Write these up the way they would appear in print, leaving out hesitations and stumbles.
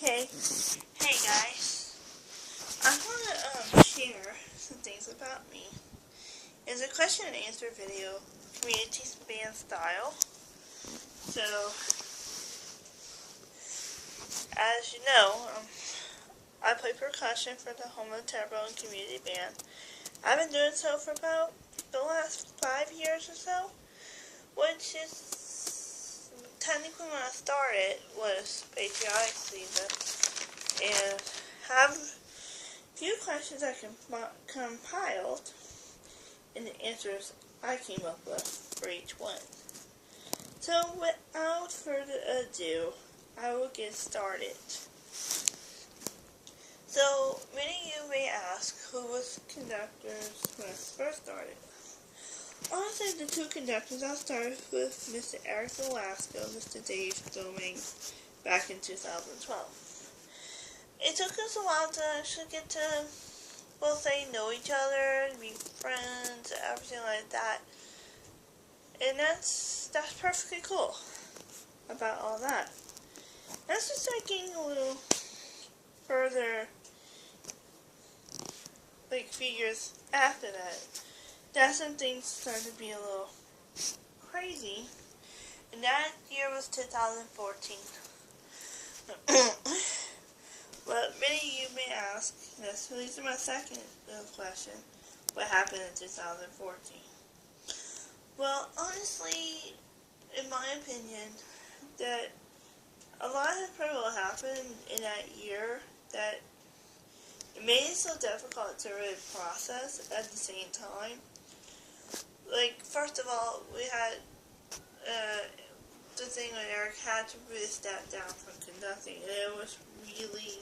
Okay. Hey guys. I want to share some things about me. It's a question and answer video, community band style. So, as you know, I play percussion for the Houma Terrebonne Community Band. I've been doing so for about the last 5 years or so, which is technically when I started was patriotic season, and have a few questions I compiled and the answers I came up with for each one. So without further ado, I will get started. So many of you may ask who was conductors when I first started. Honestly, the two conductors I started with Mr. Eric Velasco and Mr. Dave Doming back in 2012. It took us a while to actually get to both know each other, be friends, everything like that. And that's perfectly cool about all that. Let's just start getting a little further, like a few years after that. That's when things started to be a little crazy. And that year was 2014. Well, many of you may ask, this leads to my second question, what happened in 2014? Well, honestly, in my opinion, that a lot has probably happened in that year that it made it so difficult to really process at the same time. Like, first of all, we had the thing when Eric had to really step down from conducting, and it was really,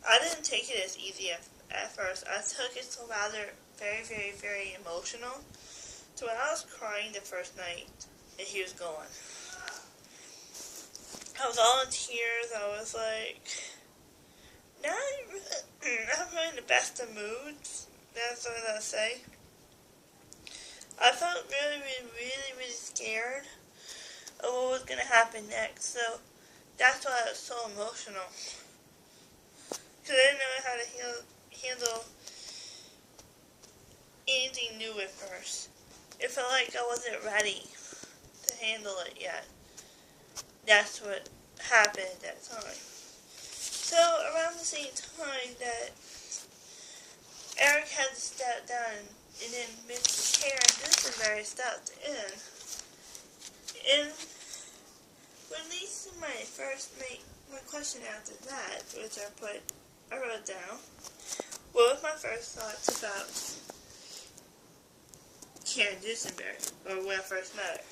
I didn't take it as easy at first. I took it so rather very, very, very emotional. So when I was crying the first night and he was gone, I was all in tears. I was like, not really in the best of moods. That's what I say. I felt really, really, really, really scared of what was going to happen next. So that's why I was so emotional. Because I didn't know how to handle anything new at first. It felt like I wasn't ready to handle it yet. That's what happened at that time. So around the same time that Eric had to step down, and then Miss Karen Dissenberry stepped in, and when Lisa my question after that, which I wrote down, what was my first thoughts about Karen Dissenberry, or when I first met her?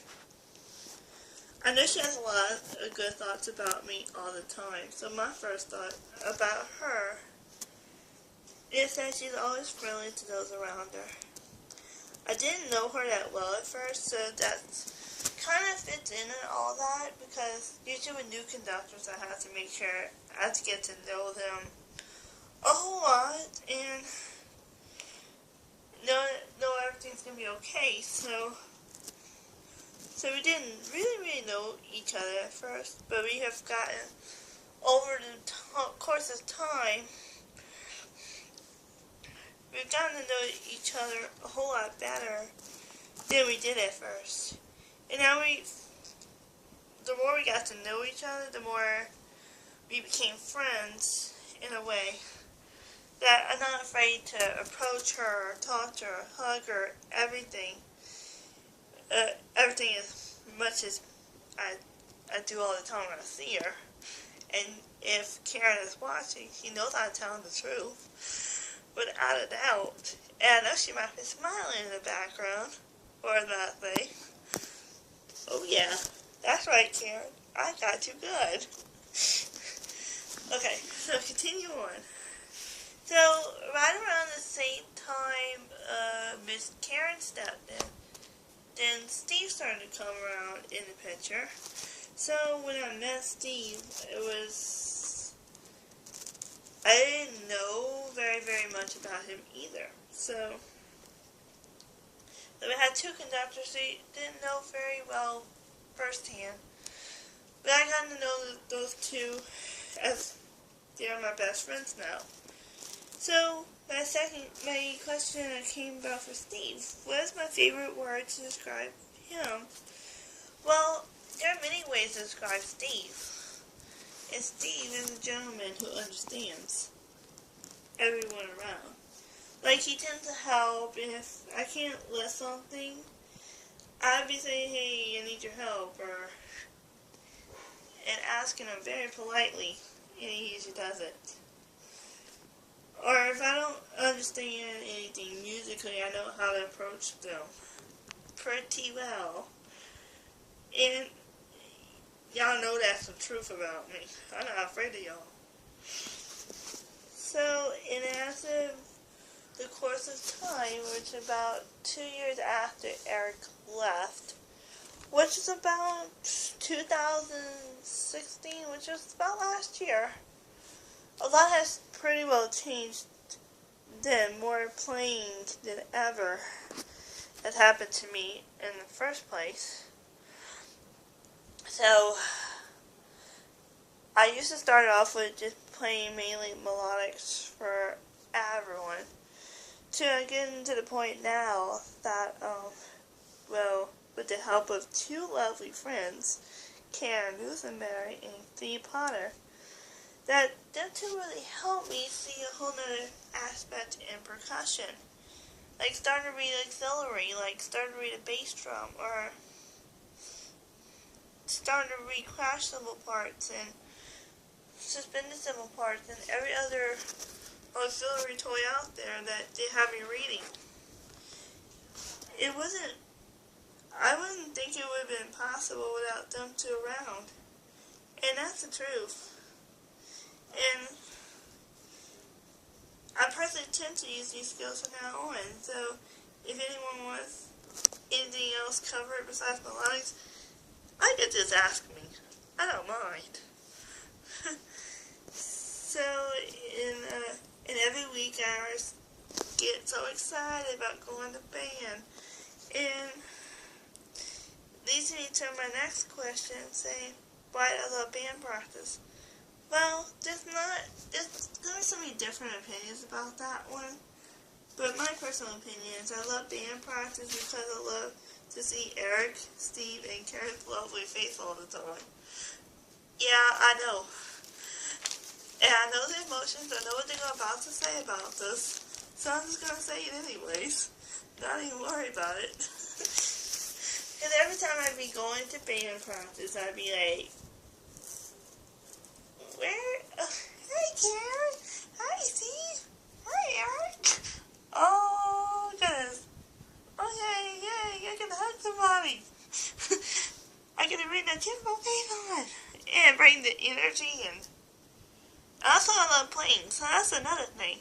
I know she has a lot of good thoughts about me all the time, so my first thought about her is that she's always friendly to those around her. I didn't know her that well at first, so that kind of fits in and all that, because usually with new conductors I have to make sure I have to get to know them a whole lot and know everything's going to be okay. So we didn't really know each other at first, but we have gotten, over the course of time, we've gotten to know each other a whole lot better than we did at first. And now the more we got to know each other, the more we became friends in a way that I'm not afraid to approach her, or talk to her, hug her, everything. Everything as much as I do all the time when I see her. And if Karen is watching, she knows I'm telling the truth, without a doubt. And I know she might be smiling in the background, or that thing. Oh yeah, that's right, Karen. I got you good. Okay, so continue on. So right around the same time Miss Karen stepped in, then Steve started to come around in the picture. So when I met Steve, I didn't know very, very much about him either. So we had two conductors we didn't know very well firsthand. But I got to to know those two as they are my best friends now. So, my question that came about for Steve. What is my favorite word to describe him? Well, there are many ways to describe Steve. And Steve is a gentleman who understands everyone around. Like, he tends to help, and if I can't list something, I'd be saying, hey, I need your help, and asking him very politely, and he usually does it. Or if I don't understand anything musically, I know how to approach them pretty well. And y'all know that's the truth about me. I'm not afraid of y'all. So, and after the course of time, which is about 2 years after Eric left, which is about 2016, which was about last year, a lot has pretty well changed then, more plain than ever has happened to me in the first place. So, I used to start off with just playing mainly melodics for everyone, to getting to the point now that, well, with the help of two lovely friends, Karen Dusenberry and Steve Potter, that them two really helped me see a whole nother aspect in percussion. Like starting to read auxiliary, like starting to read a bass drum, or starting to read crash cymbal parts and suspended cymbal parts and every other auxiliary toy out there that they have me reading. I wouldn't think it would have been possible without them two around. And that's the truth. And I personally tend to use these skills from now on. So if anyone wants anything else covered besides melodics, I could just ask me. I don't mind. So in every week I get so excited about going to band. And leads me to my next question, saying, why I love band practice. Well, there's so many different opinions about that one, but my personal opinion is I love band practice because I love to see Eric, Steve, and Karen's lovely face all the time. Yeah, I know. And I know the emotions, I know what they're about to say about this, so I'm just going to say it anyways. Not even worry about it. Because every time I'd be going to band practice, I'd be like, hey Karen, hi Steve, hi Eric. Oh goodness. Okay, yay, I can hug somebody. I get to bring the tempo face on and bring the energy, and also I love playing, so that's another thing.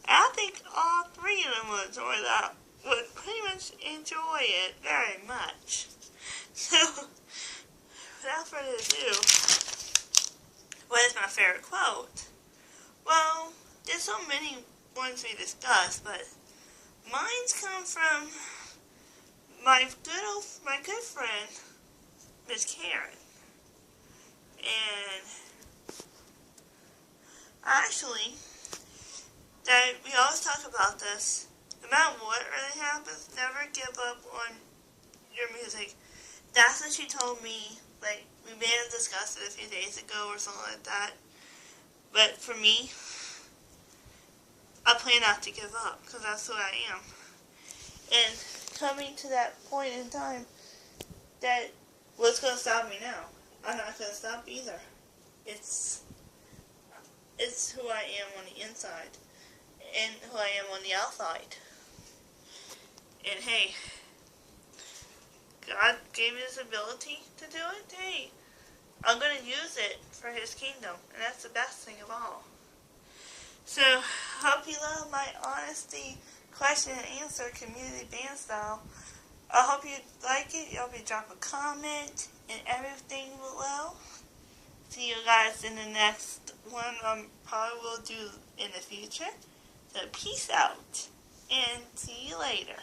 I think all three of them would pretty much enjoy it very much. So, without further ado, what is my favorite quote? Well, there's so many ones we discussed, but mine's come from my good friend, Miss Karen. And actually, that we always talk about this. No matter what really happens, never give up on your music. That's what she told me. Like, we may have discussed it a few days ago or something like that. But for me, I plan not to give up, because that's who I am. And coming to that point in time, that what's going to stop me now? I'm not going to stop either. It's who I am on the inside, and who I am on the outside. And hey, God gave me this ability to do it. Hey, I'm going to use it for His kingdom, and that's the best thing of all. So, hope you love my honesty, question and answer community band style. I hope you like it. I hope you drop a comment and everything below. See you guys in the next one I probably will do in the future. So, peace out, and see you later.